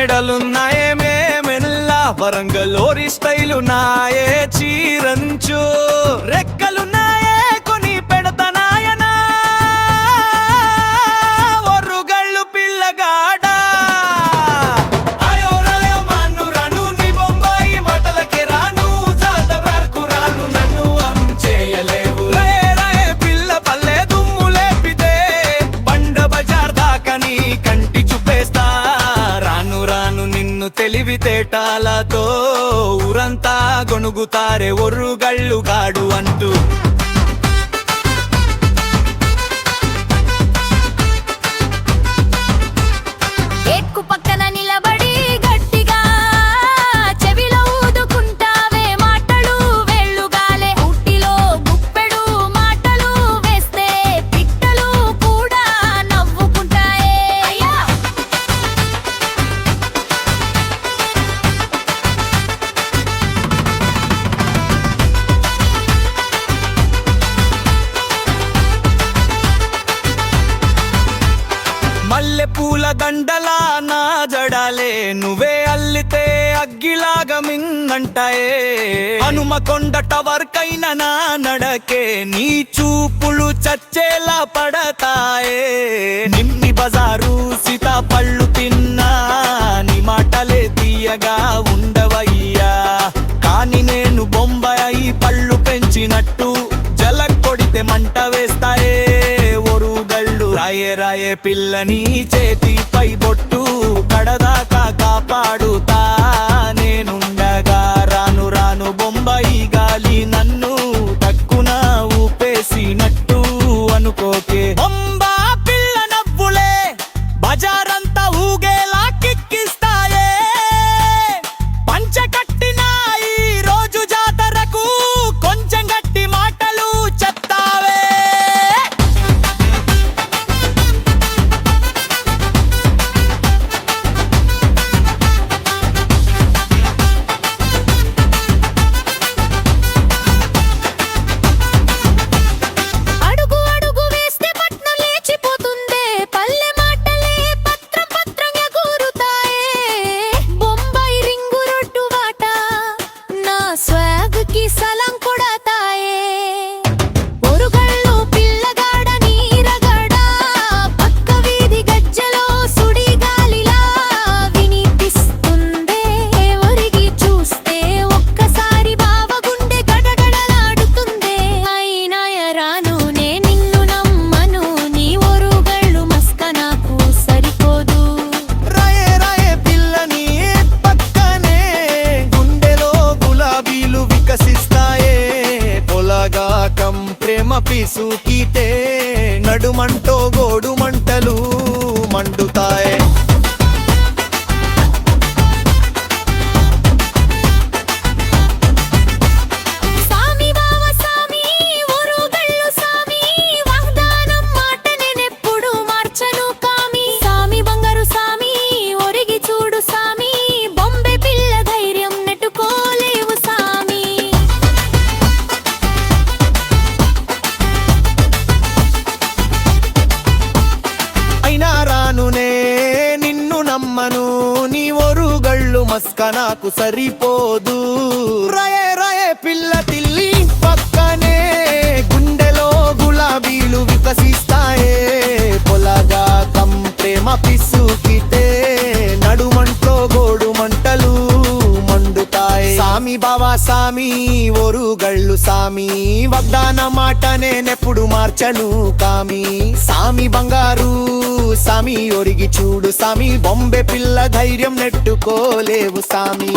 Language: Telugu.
మేడలున్నాయే మేమెల్లా వరంగలోరి స్టైలు నాయే చీరంచు రెక్కలున్నాయే కొని పెడతనాయనా ఒర్రుగళ్ళు పిల్లగాడా అయోరలే మన్ను రాను నీ బొంబాయి మాటలకి రాను జాత వరకు రాను నన్ను చేయలేవు రే పిల్ల పల్లె దుమ్ము లేపితే బండ బజార్ దాకా నీ కంటి చూపేస్తా రాను రాను నిన్ను తెలివితేటాలతో ఊరంతా గొనుగుతారే ఒర్రుగళ్ళు గాడు అంటూ ఏట్కు పక్కన నిలబడి గట్టిగా చెవిలో ఊదుకుంటావే మాటలు వేళ్ళుగాలే ఉట్టిలో గుప్పెడు మాటలు వేస్తే పిట్టలు కూడా నవ్వుకుంటాయే అయ్యా మల్లె పూల దండలా నా జడాలే నువ్వే అల్లితే అగ్గిలాగా మింగంటాయే హనుమకొండ టవర్ కైన నా నడకే నీ చూపులు చచ్చేలా పడతాయే నిమ్మి బజారు సీతాపళ్ళు తిన్నా నీ మాటలే తీయగా ఉండవయ్యా కాని నేను బొంబాయి పళ్ళు పెంచినట్టు జలక్ కొడితే మంట వేస్తాయే ఒరుగళ్ళు రాయే రాయే పిల్లని చేతిపై బొట్టు కడదాకా కాపాడుతా నేనుండగా రాను రాను బొంబాయి గాలి నన్ను తక్కున ఊపేసినట్టు అనుకోకే బొంబా పిల్ల నవ్వులే బజారంతా ఊగేలా కిక్కిస్తాయే పంచ కట్టిన ఈ రోజు జాతరకు కొంచెం గట్టి మాటలు చెప్తావే అడుగు అడుగు వేస్తే పట్నం లేచిపోతుందే పల్లె మాటలే పత్రం పత్రం ఎగురుతాయే బొంబాయి రింగు రొడ్డు వాట నా స్వాగ్ కి సలాం కొడతాయే ఒరుగళ్ళు పిల్లగాడ నీరగడ పక్క వీధి గజ్జలో సుడి గాలిలా వినిపిస్తుందే ఒరిగి చూస్తే ఒక్కసారి బావ గుండె గడగడలాడుతుందే అయినా రాను నే నిన్ను నమ్మను నీ ఒరుగళ్ళు మస్క నాకు సరిపోదు రాయే రాయే పిల్లని పక్కనే గుండెలో గులాబీలు వికసిస్తాయే పొలగాకం ప్రేమ పిసుకితే నడుమంటో గోడు మంటలు మండుతాయే సామి బావ సామి ఒరుగళ్ళు సామి వాగ్దానం మాట నేనెప్పుడు మార్చను కామి సామి బంగారు సామి ఒరిగి చూడు సామి బొంబే పిల్ల ధైర్యం నెట్టుకోలేవు సామి అయినా రానునే నిన్ను నమ్మను నీ ఒరుగళ్ళు మస్క నాకు సరిపోదు రాయే రాయే పిల్ల తిల్లి పక్కనే గుండెలో గులాబీలు వికసిస్తాయే పొలగా కం ప్రేమ పిసుకితే నడుమంట్లో గోడు మంటలు మండుతాయి సామి బావా సామి ఒరుగళ్ళు సామి వాగ్దాన మాట నేనెప్పుడు మార్చను కామి సామి బంగారు సామి ఒరిగి చూడు సామి బొంబే పిల్ల ధైర్యం నెట్టుకోలేవు సామి